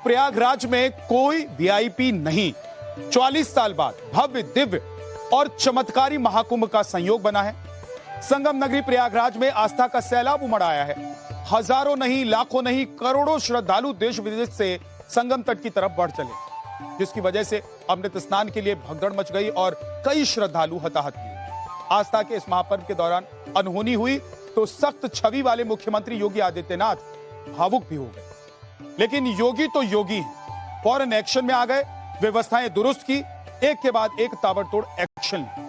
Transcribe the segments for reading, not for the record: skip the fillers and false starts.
प्रयागराज में कोई वीआईपी नहीं। 44 साल बाद भव्य, दिव्य और चमत्कारी महाकुंभ का संयोग बना है। संगम नगरी प्रयागराज में आस्था का सैलाब उमड़ आया है। हजारों नहीं, लाखों नहीं, करोड़ों श्रद्धालु देश विदेश से संगम तट की तरफ बढ़ चले, जिसकी वजह से अमृत स्नान के लिए भगदड़ मच गई और कई श्रद्धालु हताहत हुए। आस्था के इस महापर्व के दौरान अनहोनी हुई तो सख्त छवि वाले मुख्यमंत्री योगी आदित्यनाथ भावुक भी हो गए। लेकिन योगी तो योगी हैं, फौरन एक्शन में आ गए, व्यवस्थाएं दुरुस्त की, एक के बाद एक ताबड़तोड़ एक्शन ली,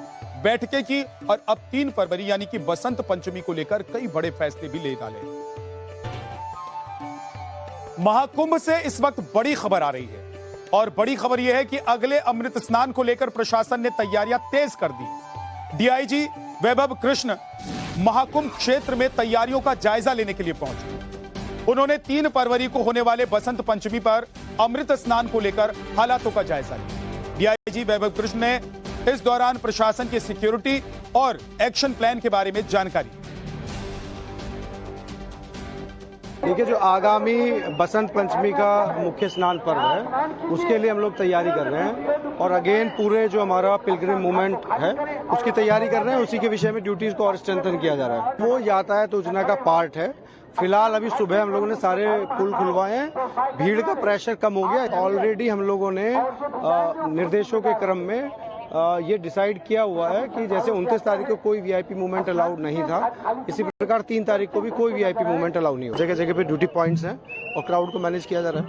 बैठकें की और अब 3 फरवरी यानी कि बसंत पंचमी को लेकर कई बड़े फैसले भी ले डाले। महाकुंभ से इस वक्त बड़ी खबर आ रही है और बड़ी खबर यह है कि अगले अमृत स्नान को लेकर प्रशासन ने तैयारियां तेज कर दी। डीआईजी वैभव कृष्ण महाकुंभ क्षेत्र में तैयारियों का जायजा लेने के लिए पहुंचे। उन्होंने 3 फरवरी को होने वाले बसंत पंचमी पर अमृत स्नान को लेकर हालातों का जायजा लिया। डीआईजी वैभव कृष्ण ने इस दौरान प्रशासन की सिक्योरिटी और एक्शन प्लान के बारे में जानकारी। देखिए, जो आगामी बसंत पंचमी का मुख्य स्नान पर्व है उसके लिए हम लोग तैयारी कर रहे हैं और अगेन पूरे जो हमारा पिलग्रिम मूवमेंट है उसकी तैयारी कर रहे हैं। उसी के विषय में ड्यूटीज को और स्ट्रेंथन किया जा रहा है। वो यातायात योजना का पार्ट है। फिलहाल अभी सुबह हम लोगों ने सारे पुल खुलवाए हैं, भीड़ का प्रेशर कम हो गया। ऑलरेडी हम लोगों ने निर्देशों के क्रम में ये डिसाइड किया हुआ है कि जैसे 29 तारीख को कोई वीआईपी मूवमेंट अलाउड नहीं था, इसी प्रकार 3 तारीख को भी कोई वीआईपी मूवमेंट अलाउ नहीं हो। जगह जगह पे ड्यूटी पॉइंट्स हैं और क्राउड को मैनेज किया जा रहा है।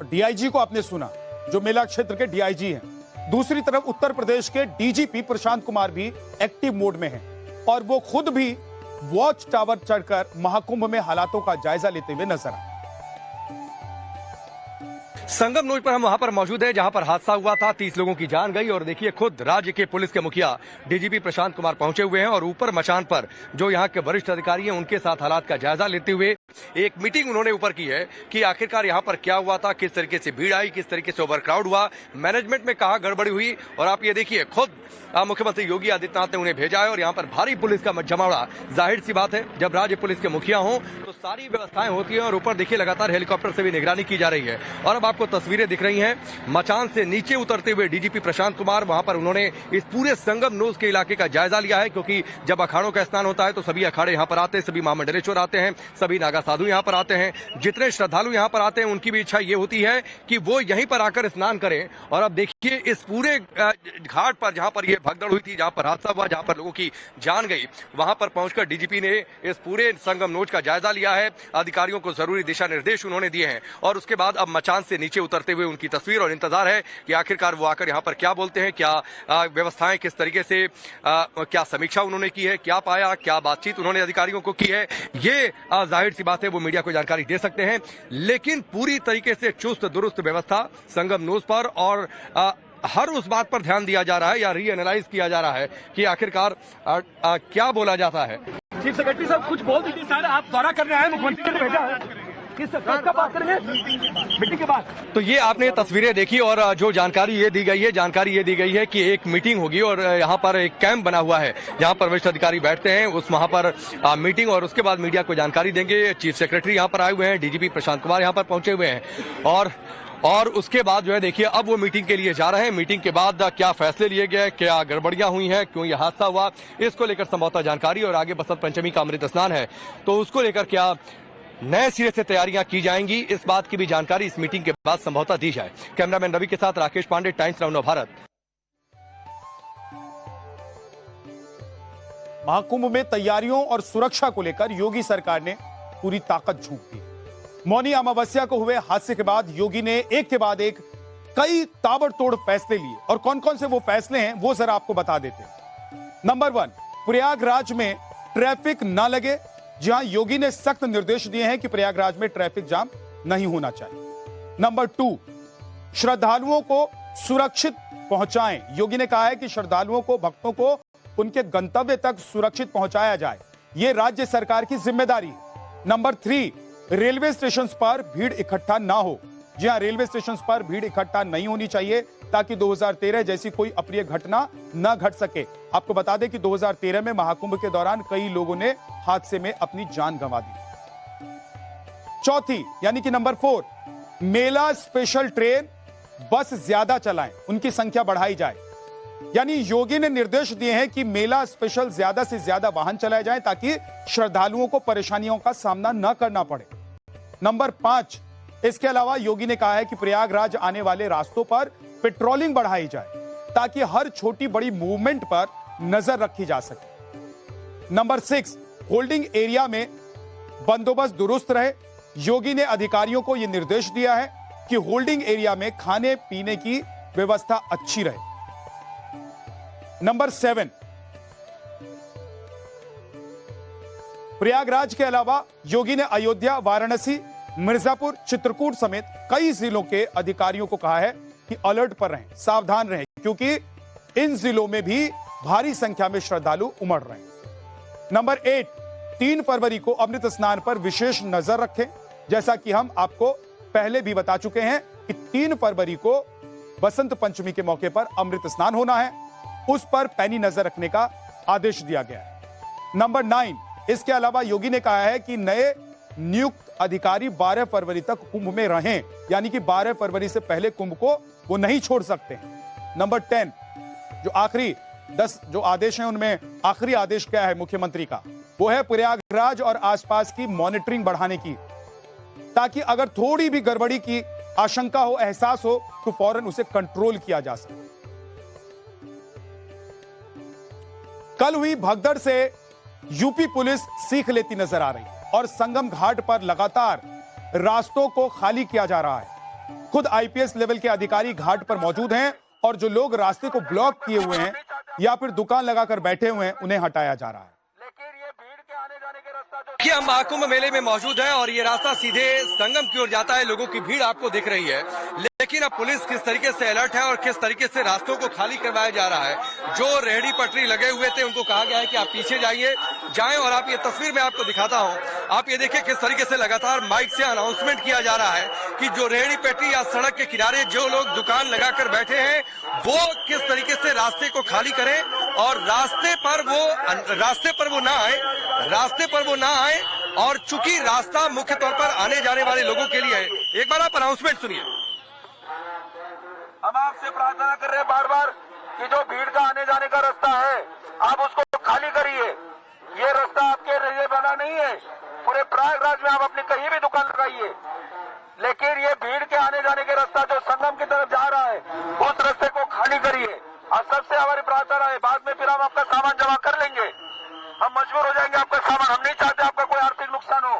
डीआईजी को आपने सुना, जो मेला क्षेत्र के डीआईजी हैं। दूसरी तरफ उत्तर प्रदेश के डीजीपी प्रशांत कुमार भी एक्टिव मोड में हैं और वो खुद भी वॉच टावर चढ़कर महाकुंभ में हालातों का जायजा लेते हुए नजर आए। संगम नोच पर हम वहां पर मौजूद हैं जहां पर हादसा हुआ था, 30 लोगों की जान गई और देखिए खुद राज्य के पुलिस के मुखिया डीजीपी प्रशांत कुमार पहुंचे हुए हैं और ऊपर मचान पर जो यहां के वरिष्ठ अधिकारी हैं उनके साथ हालात का जायजा लेते हुए एक मीटिंग उन्होंने ऊपर की है कि आखिरकार यहां पर क्या हुआ था, किस तरीके से भीड़ आई, किस तरीके से ओवरक्राउड हुआ, मैनेजमेंट में कहां गड़बड़ी हुई। और आप ये देखिए खुद मुख्यमंत्री योगी आदित्यनाथ ने उन्हें भेजा है और यहाँ पर भारी पुलिस का जमावड़ा। जाहिर सी बात है, जब राज्य पुलिस के मुखिया हों तो सारी व्यवस्थाएं होती हैं और ऊपर देखिए लगातार हेलीकॉप्टर से भी निगरानी की जा रही है। और अब आपको तस्वीरें दिख रही हैं मचान से नीचे उतरते हुए डीजीपी प्रशांत कुमार, वहां पर उन्होंने इस पूरे संगम नोज के इलाके का जायजा लिया है, क्योंकि जब अखाड़ों का स्नान होता है तो सभी अखाड़े यहाँ पर आते हैं, सभी महामंडलेश्वर आते हैं, सभी नागा साधु यहाँ पर आते हैं। जितने श्रद्धालु यहाँ पर आते हैं उनकी भी इच्छा ये होती है कि वो यहीं पर आकर स्नान करें। और अब देखिए इस पूरे घाट पर जहां पर ये भगदड़ हुई थी, जहां पर हादसा हुआ, जहां पर लोगों की जान गई, वहां पर पहुंचकर डीजीपी ने इस पूरे संगम नोच का जायजा लिया है। अधिकारियों को जरूरी दिशा निर्देश उन्होंने दिए हैं और उसके बाद अब मचान से नीचे उतरते हुए उनकी तस्वीर और इंतजार है कि आखिरकार वो आकर यहाँ पर क्या बोलते हैं, क्या व्यवस्थाएं किस तरीके से, क्या समीक्षा उन्होंने की है, क्या पाया, क्या बातचीत उन्होंने अधिकारियों को की है। ये जाहिर सी बात है वो मीडिया को जानकारी दे सकते हैं, लेकिन पूरी तरीके से चुस्त दुरुस्त व्यवस्था संगम नोज पर और हर उस बात पर ध्यान दिया जा रहा है या रीएनालाइज किया जा रहा है कि आखिरकार क्या बोला जाता है। चीफ सेक्रेटरी साहब कुछ बोल दीजिए सर, आप दौरा करने आए, मुख्यमंत्री ने भेजा है, किस कब बात करेंगे मीटिंग के बाद। तो ये आपने तस्वीरें देखी और जो जानकारी ये दी गई है कि एक मीटिंग होगी और यहाँ पर एक कैंप बना हुआ है जहाँ पर वरिष्ठ अधिकारी बैठते हैं, उस वहाँ पर मीटिंग और उसके बाद मीडिया को जानकारी देंगे। चीफ सेक्रेटरी यहाँ पर आए हुए हैं, डीजीपी प्रशांत कुमार यहाँ पर पहुंचे हुए हैं और उसके बाद जो है देखिए अब वो मीटिंग के लिए जा रहे हैं। मीटिंग के बाद क्या फैसले लिए गए, क्या गड़बड़ियां हुई हैं, क्यों यह हादसा हुआ, इसको लेकर संभवतः जानकारी और आगे बसंत पंचमी का अमृत स्नान है तो उसको लेकर क्या नए सिरे से तैयारियां की जाएंगी, इस बात की भी जानकारी इस मीटिंग के बाद संभवतः दी जाए। कैमरामैन रवि के साथ राकेश पांडे, टाइम्स नाउ भारत। महाकुंभ में तैयारियों और सुरक्षा को लेकर योगी सरकार ने पूरी ताकत झोंक दी। मौनी अमावस्या को हुए हादसे के बाद योगी ने एक के बाद एक कई ताबड़तोड़ फैसले लिए और कौन कौन से वो फैसले हैं वो जरा आपको बता देते हैं। नंबर 1, प्रयागराज में ट्रैफिक ना लगे। जहां योगी ने सख्त निर्देश दिए हैं कि प्रयागराज में ट्रैफिक जाम नहीं होना चाहिए। नंबर 2, श्रद्धालुओं को सुरक्षित पहुंचाएं। योगी ने कहा है कि श्रद्धालुओं को, भक्तों को उनके गंतव्य तक सुरक्षित पहुंचाया जाए, यह राज्य सरकार की जिम्मेदारी है। नंबर 3, रेलवे स्टेशन पर भीड़ इकट्ठा ना हो। जी हां, रेलवे स्टेशन पर भीड़ इकट्ठा नहीं होनी चाहिए ताकि 2013 जैसी कोई अप्रिय घटना न घट सके। आपको बता दें कि 2013 में महाकुंभ के दौरान कई लोगों ने हादसे में अपनी जान गंवा दी। चौथी यानी कि नंबर 4, मेला स्पेशल ट्रेन बस ज्यादा चलाएं, उनकी संख्या बढ़ाई जाए। यानी योगी ने निर्देश दिए हैं कि मेला स्पेशल ज्यादा से ज्यादा वाहन चलाए जाएं ताकि श्रद्धालुओं को परेशानियों का सामना न करना पड़े। नंबर 5, इसके अलावा योगी ने कहा है कि प्रयागराज आने वाले रास्तों पर पेट्रोलिंग बढ़ाई जाए ताकि हर छोटी बड़ी मूवमेंट पर नजर रखी जा सके। नंबर 6, होल्डिंग एरिया में बंदोबस्त दुरुस्त रहे। योगी ने अधिकारियों को यह निर्देश दिया है कि होल्डिंग एरिया में खाने पीने की व्यवस्था अच्छी रहे। नंबर 7, प्रयागराज के अलावा योगी ने अयोध्या, वाराणसी, मिर्जापुर, चित्रकूट समेत कई जिलों के अधिकारियों को कहा है कि अलर्ट पर रहें, सावधान रहें, क्योंकि इन जिलों में भी भारी संख्या में श्रद्धालु उमड़ रहे हैं। नंबर 8, 3 फरवरी को अमृत स्नान पर विशेष नजर रखें। जैसा कि हम आपको पहले भी बता चुके हैं कि 3 फरवरी को बसंत पंचमी के मौके पर अमृत स्नान होना है, उस पर पैनी नजर रखने का आदेश दिया गया है। नंबर 9, इसके अलावा योगी ने कहा है कि नए नियुक्त अधिकारी 12 फरवरी तक कुंभ में रहें, यानी कि 12 फरवरी से पहले कुंभ को वो नहीं छोड़ सकते हैं। नंबर 10, जो आखिरी 10 जो आदेश हैं उनमें आखिरी आदेश क्या है मुख्यमंत्री का, वो है प्रयागराज और आसपास की मॉनिटरिंग बढ़ाने की, ताकि अगर थोड़ी भी गड़बड़ी की आशंका हो, एहसास हो, तो फौरन उसे कंट्रोल किया जा सके। कल हुई भगदड़ से यूपी पुलिस सीख लेती नजर आ रही है और संगम घाट पर लगातार रास्तों को खाली किया जा रहा है। खुद आईपीएस लेवल के अधिकारी घाट पर मौजूद हैं और जो लोग रास्ते को ब्लॉक किए हुए हैं या फिर दुकान लगाकर बैठे हुए हैं, उन्हें हटाया जा रहा है। कि हम महाकुंभ मेले में मौजूद हैं और ये रास्ता सीधे संगम की ओर जाता है। लोगों की भीड़ आपको दिख रही है, लेकिन अब पुलिस किस तरीके से अलर्ट है और किस तरीके से रास्तों को खाली करवाया जा रहा है। जो रेहड़ी पटरी लगे हुए थे उनको कहा गया है कि आप पीछे जाएं और आप ये तस्वीर में आपको दिखाता हूं। आप ये देखिए किस तरीके से लगातार माइक से अनाउंसमेंट किया जा रहा है कि जो रेहड़ी पटरी या सड़क के किनारे जो लोग दुकान लगाकर बैठे हैं वो किस तरीके से रास्ते को खाली करें और रास्ते पर वो ना आए और चूंकि रास्ता मुख्य तौर पर आने जाने वाले लोगों के लिए है। एक बार आप अनाउंसमेंट सुनिए। हम आपसे प्रार्थना कर रहे हैं बार बार कि जो भीड़ का आने जाने का रास्ता है आप उसको खाली करिए। ये रास्ता आपके लिए बना नहीं है, पूरे प्रयागराज में आप अपनी कहीं भी दुकान लगाइए, लेकिन ये भीड़ के आने जाने के रास्ता जो संगम की तरफ जा रहा है उस रास्ते को खाली करिए। और सबसे हमारी प्रार्थना है, बाद में फिर हम आपका सामान जमा कर लेंगे, हम मजबूर हो जाएंगे आपका सामान, हम नहीं चाहते आपका कोई आर्थिक नुकसान हो,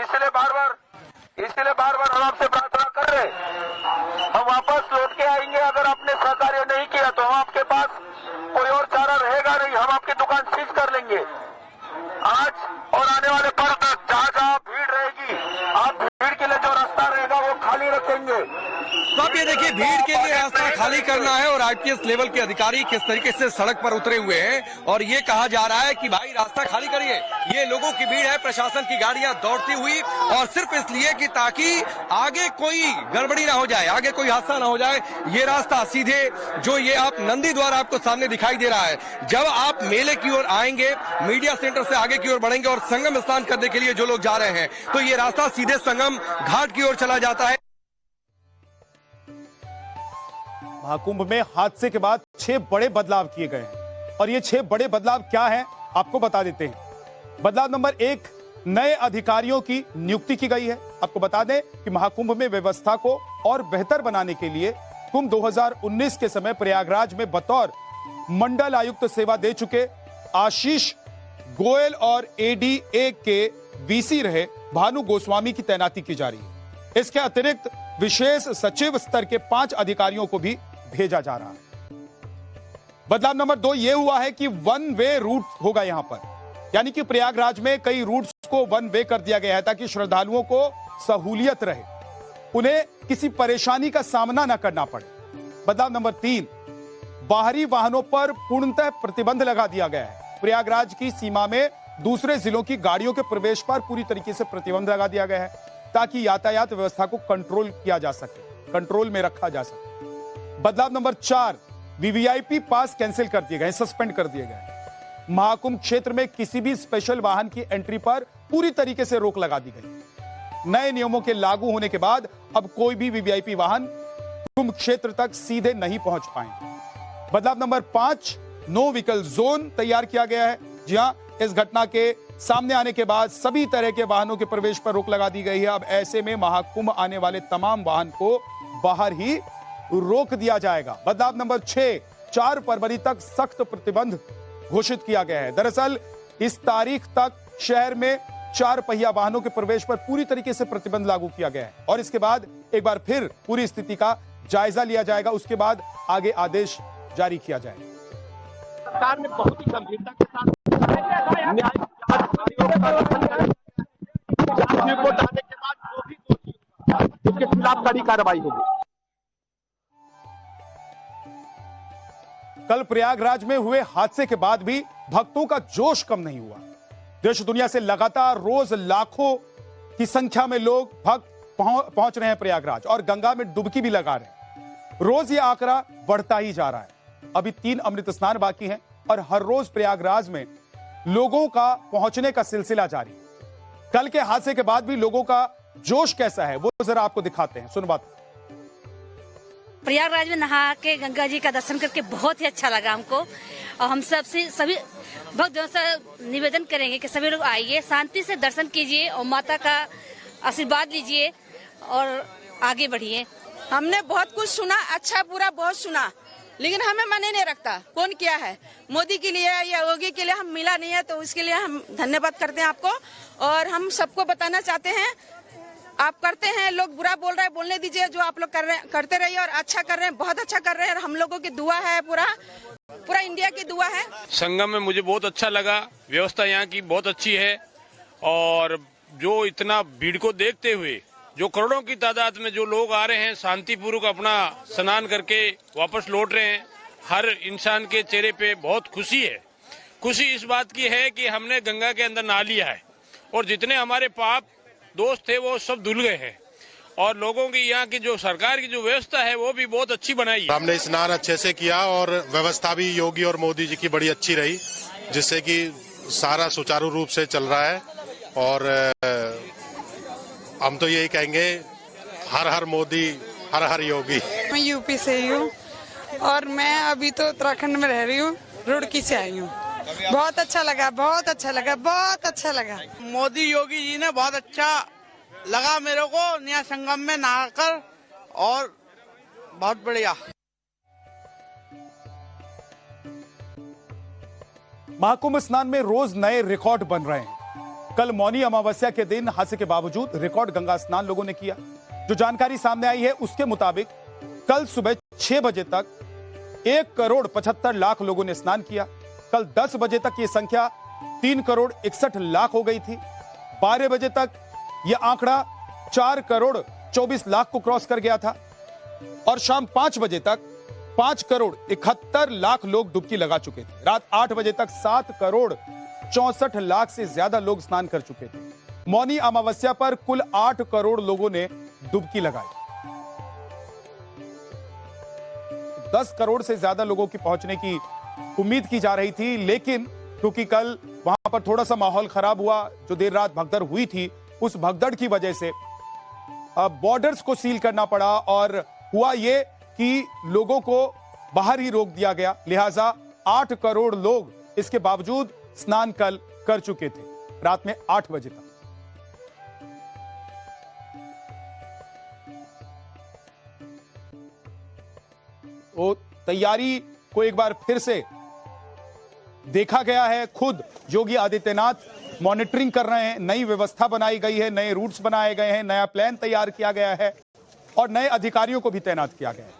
इसलिए बार बार हम आपसे प्रार्थना कर रहे हैं। हम वापस लौट के आएंगे, अगर आपने सहकार्य नहीं किया तो हम आपके पास कोई और चारा रहेगा नहीं, हम आपकी दुकान सीज कर लेंगे। आज और आने वाले पर्व तक जहाँ भीड़ रहेगी आप भीड़ के लिए जो रास्ता रहेगा वो खाली रखेंगे। तो आप ये देखिए भीड़ के लिए रास्ता खाली करना है और आईपीएस लेवल के अधिकारी किस तरीके से सड़क पर उतरे हुए हैं और ये कहा जा रहा है कि भाई रास्ता खाली करिए। ये लोगों की भीड़ है, प्रशासन की गाड़ियां दौड़ती हुई और सिर्फ इसलिए कि ताकि आगे कोई गड़बड़ी ना हो जाए, आगे कोई हादसा ना हो जाए। ये रास्ता सीधे जो ये आप नंदी द्वार आपको सामने दिखाई दे रहा है, जब आप मेले की ओर आएंगे, मीडिया सेंटर से आगे की ओर बढ़ेंगे और संगम स्नान करने के लिए जो लोग जा रहे हैं तो ये रास्ता सीधे संगम घाट की ओर चला जाता है। महाकुंभ में हादसे के बाद 6 बड़े बदलाव किए गए हैं और ये 6 बड़े बदलाव क्या हैं आपको बता देते हैं। बदलाव नंबर 1, नए अधिकारियों की नियुक्ति की गई है। आपको बता दें कि महाकुंभ में व्यवस्था को और बेहतर बनाने के लिए कुंभ 2019 के समय प्रयागराज में बतौर मंडल आयुक्त सेवा दे चुके आशीष गोयल और एडीए के वीसी रहे भानु गोस्वामी की तैनाती की जा रही है। इसके अतिरिक्त विशेष सचिव स्तर के 5 अधिकारियों को भी भेजा जा रहा है। बदलाव नंबर 2 यह हुआ है कि 1 वे रूट होगा यहां पर, यानी कि प्रयागराज में कई रूट्स को 1 वे कर दिया गया है ताकि श्रद्धालुओं को सहूलियत रहे, उन्हें किसी परेशानी का सामना न करना पड़े। बदलाव नंबर 3, बाहरी वाहनों पर पूर्णतः प्रतिबंध लगा दिया गया है। प्रयागराज की सीमा में दूसरे जिलों की गाड़ियों के प्रवेश पर पूरी तरीके से प्रतिबंध लगा दिया गया है ताकि यातायात व्यवस्था को कंट्रोल किया जा सके, कंट्रोल में रखा जा सके। बदलाव नंबर 4, वीवीआईपी पास कैंसिल कर दिए गए, सस्पेंड कर दिए गए। महाकुंभ क्षेत्र में किसी भी स्पेशल वाहन की एंट्री पर पूरी तरीके से रोक लगा दी गई। नए नियमों के लागू होने के बाद अब कोई भी वीवीआईपी वाहन कुंभ क्षेत्र तक सीधे नहीं पहुंच पाएंगे। बदलाव नंबर 5, नो व्हीकल जोन तैयार किया गया है। जी हां, इस घटना के सामने आने के बाद सभी तरह के वाहनों के प्रवेश पर रोक लगा दी गई है। अब ऐसे में महाकुंभ आने वाले तमाम वाहन को बाहर ही रोक दिया जाएगा। बदलाव नंबर 6, 4 फरवरी तक सख्त प्रतिबंध घोषित किया गया है। दरअसल इस तारीख तक शहर में 4 पहिया वाहनों के प्रवेश पर पूरी तरीके से प्रतिबंध लागू किया गया है और इसके बाद एक बार फिर पूरी स्थिति का जायजा लिया जाएगा। उसके बाद आगे आदेश जारी किया जाएगा। सरकार ने बहुत ही गंभीरता के साथ रिपोर्ट आने के बाद जो भी दोषी उसके खिलाफ कड़ी कार्रवाई होगी। कल प्रयागराज में हुए हादसे के बाद भी भक्तों का जोश कम नहीं हुआ। देश दुनिया से लगातार रोज लाखों की संख्या में लोग भक्त पहुंच रहे हैं प्रयागराज और गंगा में डुबकी भी लगा रहे हैं। रोज ये आंकड़ा बढ़ता ही जा रहा है। अभी 3 अमृत स्नान बाकी हैं और हर रोज प्रयागराज में लोगों का पहुंचने का सिलसिला जारी है। कल के हादसे के बाद भी लोगों का जोश कैसा है वो जरा आपको दिखाते हैं। सुन बात। प्रयागराज में नहा के गंगा जी का दर्शन करके बहुत ही अच्छा लगा हमको और हम सबसे सभी भक्तों से निवेदन करेंगे कि सभी लोग आइए, शांति से दर्शन कीजिए और माता का आशीर्वाद लीजिए और आगे बढ़िए। हमने बहुत कुछ सुना, अच्छा बुरा बहुत सुना, लेकिन हमें माने नहीं रखता कौन क्या है। मोदी के लिए या योगी के लिए हम मिला नहीं है, तो उसके लिए हम धन्यवाद करते हैं आपको। और हम सबको बताना चाहते हैं, आप करते हैं, लोग बुरा बोल रहे हैं, बोलने दीजिए। जो आप लोग कर रहे हैं करते रहिए और अच्छा कर रहे हैं, बहुत अच्छा कर रहे हैं। हम लोगों की दुआ है, पूरा इंडिया की दुआ है। संगम में मुझे बहुत अच्छा लगा, व्यवस्था यहाँ की बहुत अच्छी है और जो इतना भीड़ को देखते हुए जो करोड़ों की तादाद में जो लोग आ रहे हैं, शांतिपूर्वक अपना स्नान करके वापस लौट रहे हैं, हर इंसान के चेहरे पे बहुत खुशी है। खुशी इस बात की है कि हमने गंगा के अंदर नहा लिया है और जितने हमारे पाप दोस्त थे वो सब धुल गए हैं और लोगों की यहाँ की जो सरकार की जो व्यवस्था है वो भी बहुत अच्छी बनाई है। हमने स्नान अच्छे से किया और व्यवस्था भी योगी और मोदी जी की बड़ी अच्छी रही, जिससे कि सारा सुचारू रूप से चल रहा है। और हम तो यही कहेंगे, हर हर मोदी, हर हर योगी। मैं यूपी से ही हूँ और मैं अभी तो उत्तराखंड में रह रही हूँ, रुड़की से आई हूँ। बहुत अच्छा लगा, बहुत अच्छा लगा, बहुत अच्छा लगा। मोदी योगी जी ने बहुत अच्छा लगा मेरे को नया संगम में नहाकर और बहुत बढ़िया। महाकुंभ स्नान में रोज नए रिकॉर्ड बन रहे हैं। कल मौनी अमावस्या के दिन हादसे के बावजूद रिकॉर्ड गंगा स्नान लोगों ने किया। जो जानकारी सामने आई है उसके मुताबिक कल सुबह 6 बजे तक 1,75,00,000 लोगों ने स्नान किया। कल 10 बजे तक ये संख्या 3,61,00,000 हो गई थी। 12 बजे तक यह आंकड़ा 4,24,00,000 को क्रॉस कर गया था और शाम 5 बजे तक 5,71,00,000 लोग डुबकी लगा चुके थे। रात 8 बजे तक 7,64,00,000 से ज्यादा लोग स्नान कर चुके थे। मौनी अमावस्या पर कुल 8 करोड़ लोगों ने डुबकी लगाई। 10 करोड़ से ज्यादा लोगों की पहुंचने की उम्मीद की जा रही थी, लेकिन क्योंकि कल वहां पर थोड़ा सा माहौल खराब हुआ, जो देर रात भगदड़ हुई थी, उस भगदड़ की वजह से बॉर्डर्स को सील करना पड़ा और हुआ ये कि लोगों को बाहर ही रोक दिया गया। लिहाजा 8 करोड़ लोग इसके बावजूद स्नान कल कर चुके थे रात में 8 बजे तक। वो तैयारी को एक बार फिर से देखा गया है। खुद योगी आदित्यनाथ मॉनिटरिंग कर रहे हैं। नई व्यवस्था बनाई गई है, नए रूट्स बनाए गए हैं, नया प्लान तैयार किया गया है और नए अधिकारियों को भी तैनात किया गया है,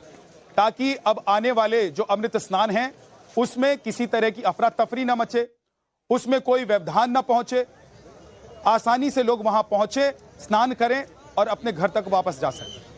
ताकि अब आने वाले जो अमृत स्नान हैं उसमें किसी तरह की अफरा तफरी न मचे, उसमें कोई व्यवधान न पहुंचे, आसानी से लोग वहां पहुंचे, स्नान करें और अपने घर तक वापस जा सकें।